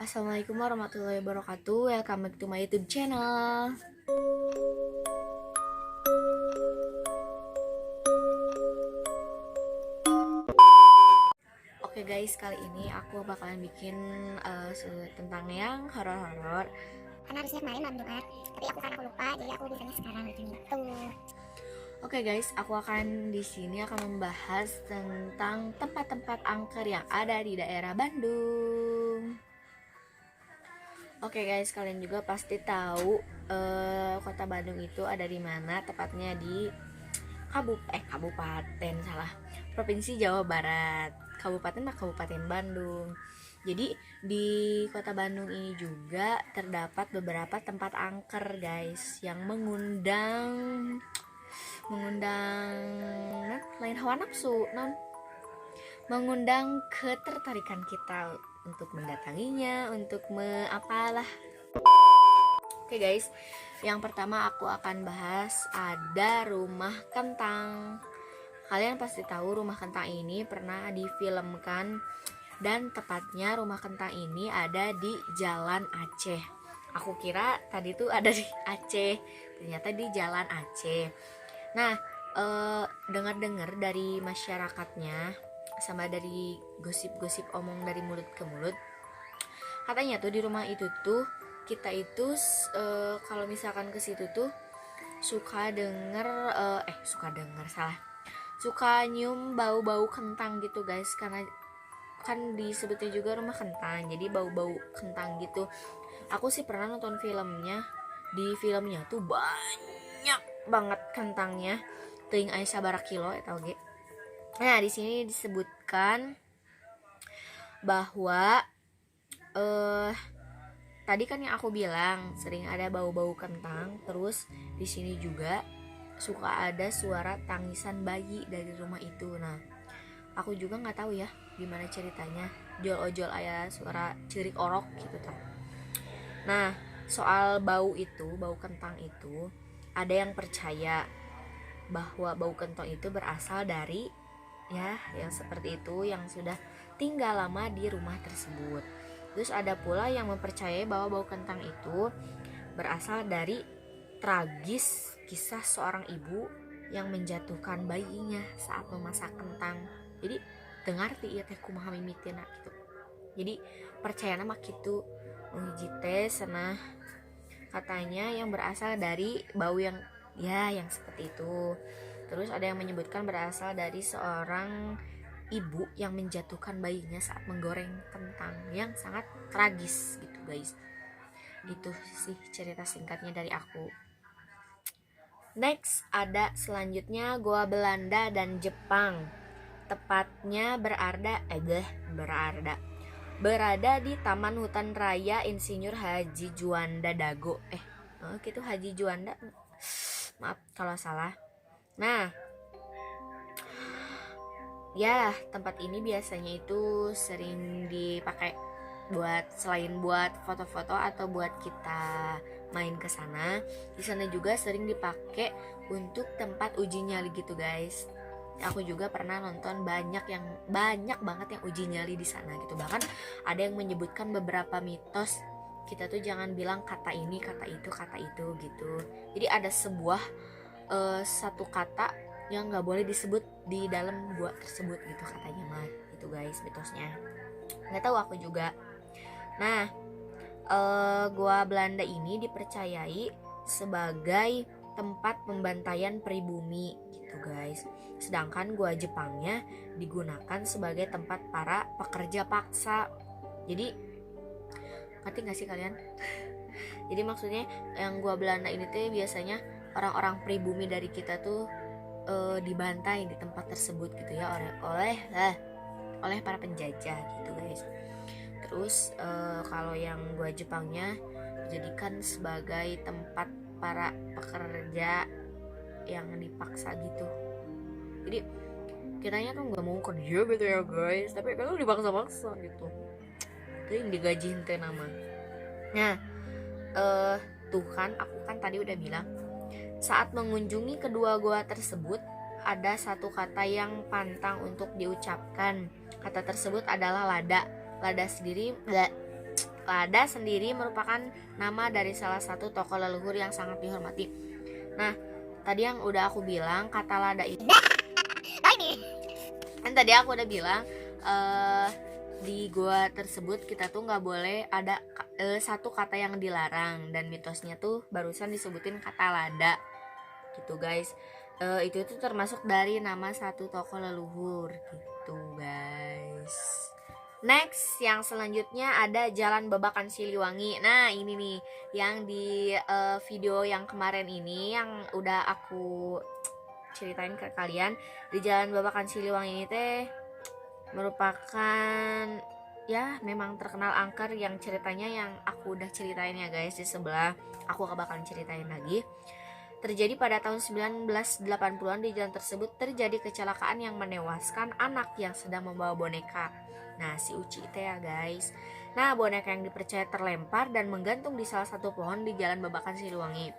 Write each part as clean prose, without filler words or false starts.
Assalamualaikum warahmatullahi wabarakatuh. Welcome back to my YouTube channel. Oke guys, kali ini aku bakalan bikin tentang yang horor-horor. Karena harusnya kemarin malam Jumat, tapi aku lupa, jadi aku bisanya sekarang gitu. Oke guys, aku akan di sini akan membahas tentang tempat-tempat angker yang ada di daerah Bandung. Oke guys, kalian juga pasti tahu kota Bandung itu ada di mana, tepatnya di kabupaten salah, Provinsi Jawa Barat. Kabupaten mah Kabupaten Bandung. Jadi di kota Bandung ini juga terdapat beberapa tempat angker guys yang mengundang lain hawa nafsu mengundang ketertarikan kita untuk mendatanginya, untuk apalah. Oke guys, yang pertama aku akan bahas ada Rumah Kentang. Kalian pasti tahu Rumah Kentang ini pernah difilmkan, dan tepatnya Rumah Kentang ini ada di Jalan Aceh. Aku kira tadi tuh ada di Aceh, ternyata di Jalan Aceh. Nah, dengar-dengar dari masyarakatnya sama dari gosip-gosip omong dari mulut ke mulut, katanya tuh di rumah itu tuh kita itu kalau misalkan ke situ tuh suka suka nyium bau-bau kentang gitu guys, karena kan disebutnya juga rumah kentang, jadi bau-bau kentang gitu. Aku sih pernah nonton filmnya, di filmnya tuh banyak banget kentangnya, teuing aya sabaraha kilo eta oge. Nah, di sini disebutkan bahwa tadi kan yang aku bilang sering ada bau-bau kentang, terus di sini juga suka ada suara tangisan bayi dari rumah itu. Nah, aku juga nggak tahu ya gimana ceritanya, jol-ojol aya suara cirik orok gitu tuh. Nah, soal bau kentang itu, ada yang percaya bahwa bau kentang itu berasal dari yang seperti itu, yang sudah tinggal lama di rumah tersebut. Terus ada pula yang mempercayai bahwa bau kentang itu berasal dari tragis kisah seorang ibu yang menjatuhkan bayinya saat memasak kentang. Jadi dengar ti ieu teh kumaha mimitina gitu. Jadi percaya nama kitu hiji teh cenah katanya yang berasal dari bau yang seperti itu. Terus ada yang menyebutkan berasal dari seorang ibu yang menjatuhkan bayinya saat menggoreng kentang, yang sangat tragis gitu guys. Itu sih cerita singkatnya dari aku. Next ada selanjutnya Goa Belanda dan Jepang. Tepatnya berada di Taman Hutan Raya Insinyur Haji Juanda Dago. Gitu Haji Juanda. Maaf kalau salah. Nah, ya, tempat ini biasanya itu sering dipakai selain buat foto-foto atau buat kita main ke sana. Di sana juga sering dipakai untuk tempat uji nyali gitu, guys. Aku juga pernah nonton banyak banget yang uji nyali di sana gitu. Bahkan ada yang menyebutkan beberapa mitos. Kita tuh jangan bilang kata ini, kata itu gitu. Jadi ada satu kata yang nggak boleh disebut di dalam gua tersebut gitu katanya mah, itu guys mitosnya, nggak tahu aku juga. Nah, gua Belanda ini dipercayai sebagai tempat pembantaian pribumi gitu guys, sedangkan gua Jepangnya digunakan sebagai tempat para pekerja paksa. Jadi ngerti nggak sih kalian? Jadi maksudnya yang gua Belanda ini tuh biasanya orang-orang pribumi dari kita tuh dibantai di tempat tersebut gitu ya, oleh para penjajah gitu guys. Terus kalau yang gua Jepangnya dijadikan sebagai tempat para pekerja yang dipaksa gitu. Jadi kiranya tuh nggak mau kerja gitu ya guys, tapi kalau dipaksa-paksa gitu, itu yang digaji ente nama. Nah, tuh kan aku kan tadi udah bilang, saat mengunjungi kedua goa tersebut ada satu kata yang pantang untuk diucapkan. Kata tersebut adalah lada. Lada sendiri Lada sendiri merupakan nama dari salah satu tokoh leluhur yang sangat dihormati. Nah, tadi yang udah aku bilang kata lada itu kan tadi aku udah bilang di gua tersebut kita tuh nggak boleh ada satu kata yang dilarang, dan mitosnya tuh barusan disebutin kata lada gitu guys. Itu tuh termasuk dari nama satu tokoh leluhur gitu guys. Next, yang selanjutnya ada Jalan Babakan Siliwangi. Nah, ini nih yang di video yang kemarin ini yang udah aku ceritain ke kalian. Di Jalan Babakan Siliwangi ini teh merupakan ya memang terkenal angker yang ceritanya yang aku udah ceritain ya guys di sebelah. Aku bakalan ceritain lagi. Terjadi pada tahun 1980-an. Di jalan tersebut terjadi kecelakaan yang menewaskan anak yang sedang membawa boneka. Nah, si Uci itu ya guys. Nah, boneka yang dipercaya terlempar dan menggantung di salah satu pohon di Jalan Babakan Siliwangi.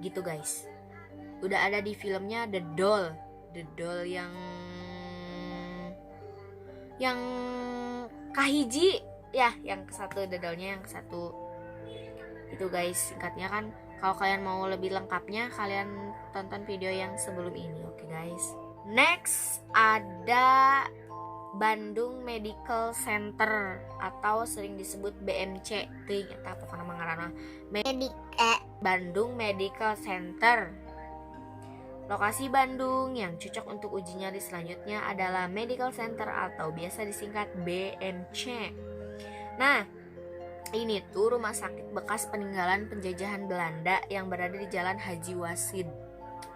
Gitu guys. Udah ada di filmnya The Doll yang kahiji ya, yang ke satu, The Doll-nya yang ke satu. Itu guys, singkatnya kan. Kalau kalian mau lebih lengkapnya, kalian tonton video yang sebelum ini, oke guys. Next ada Bandung Medical Center atau sering disebut BMC. Ting, eta pokoknya mengarana Bandung Medical Center. Lokasi Bandung yang cocok untuk uji nyali selanjutnya adalah Medical Center atau biasa disingkat BMC. Nah, ini tuh rumah sakit bekas peninggalan penjajahan Belanda yang berada di Jalan Haji Wasid.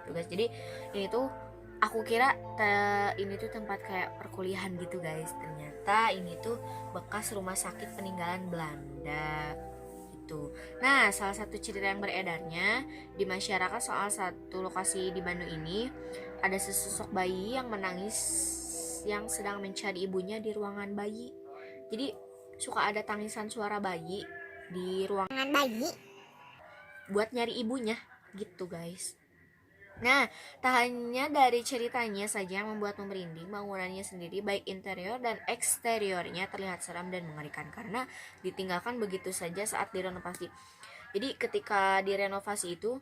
Tuh guys, jadi ini tuh aku kira ini tuh tempat kayak perkuliahan gitu guys. Ternyata ini tuh bekas rumah sakit peninggalan Belanda gitu. Nah, salah satu cerita yang beredarnya di masyarakat soal satu lokasi di Bandung ini, ada sesosok bayi yang menangis yang sedang mencari ibunya di ruangan bayi. Jadi suka ada tangisan suara bayi di ruangan bayi buat nyari ibunya gitu guys. Nah, tak hanya dari ceritanya saja yang membuat merinding, bangunannya sendiri baik interior dan eksteriornya terlihat seram dan mengerikan karena ditinggalkan begitu saja saat direnovasi. Jadi ketika direnovasi itu,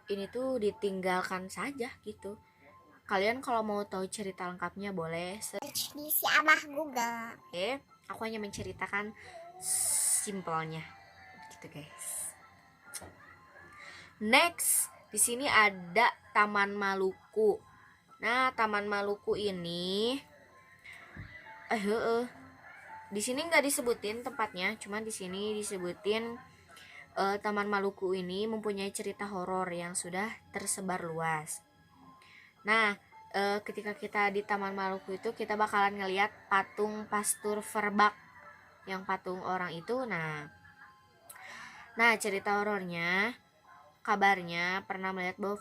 ini tuh ditinggalkan saja gitu. Kalian kalau mau tahu cerita lengkapnya boleh Search di si Abah Google. Oke, aku hanya menceritakan simpelnya gitu guys. Next, di sini ada Taman Maluku. Nah, Taman Maluku ini di sini nggak disebutin tempatnya, cuman di sini disebutin Taman Maluku ini mempunyai cerita horor yang sudah tersebar luas. Nah, ketika kita di Taman Maluku itu kita bakalan ngelihat patung Pastur Verbak, yang patung orang itu. Nah cerita horornya, kabarnya pernah melihat bahwa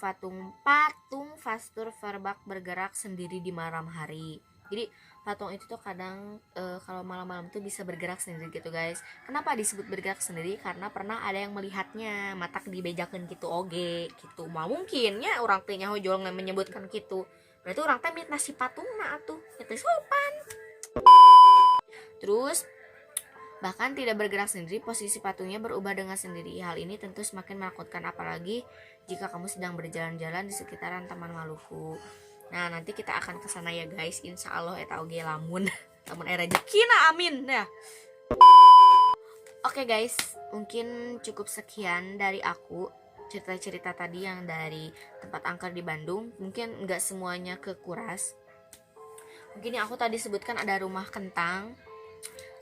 patung Pastur Verbak bergerak sendiri di malam hari. Jadi patung itu tuh kadang kalau malam-malam tuh bisa bergerak sendiri gitu guys. Kenapa disebut bergerak sendiri? Karena pernah ada yang melihatnya, matak dibejakeun gitu oge gitu. Mah mungkinnya orang teh nyaho jol menyebutkan gitu. Berarti orang teh mitna si patungna atuh, itu sopan. Terus bahkan tidak bergerak sendiri, posisi patungnya berubah dengan sendiri. Hal ini tentu semakin menakutkan apalagi jika kamu sedang berjalan-jalan di sekitaran Taman Maluku. Nah, nanti kita akan ke sana ya guys. Insya Allah eta oge lamun rezekina, amin ya. Oke guys, mungkin cukup sekian dari aku. Cerita-cerita tadi yang dari tempat angker di Bandung, mungkin nggak semuanya kekuras. Mungkin yang aku tadi sebutkan ada Rumah Kentang,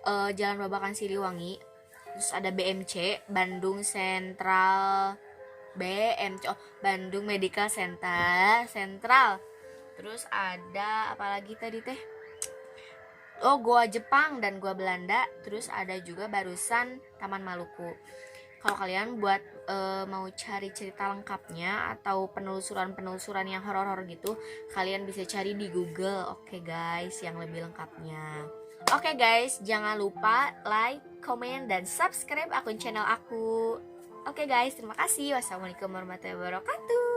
Jalan Babakan Siliwangi, terus ada BMC, Bandung Central, Bandung Medical Central. Terus ada apalagi tadi teh? Goa Jepang dan Goa Belanda. Terus ada juga barusan Taman Maluku. Kalau kalian buat mau cari cerita lengkapnya atau penelusuran yang horor-horor gitu, kalian bisa cari di Google. Oke guys, yang lebih lengkapnya. Oke guys, jangan lupa like, comment, dan subscribe akun channel aku. Oke guys, terima kasih. Wassalamualaikum warahmatullahi wabarakatuh.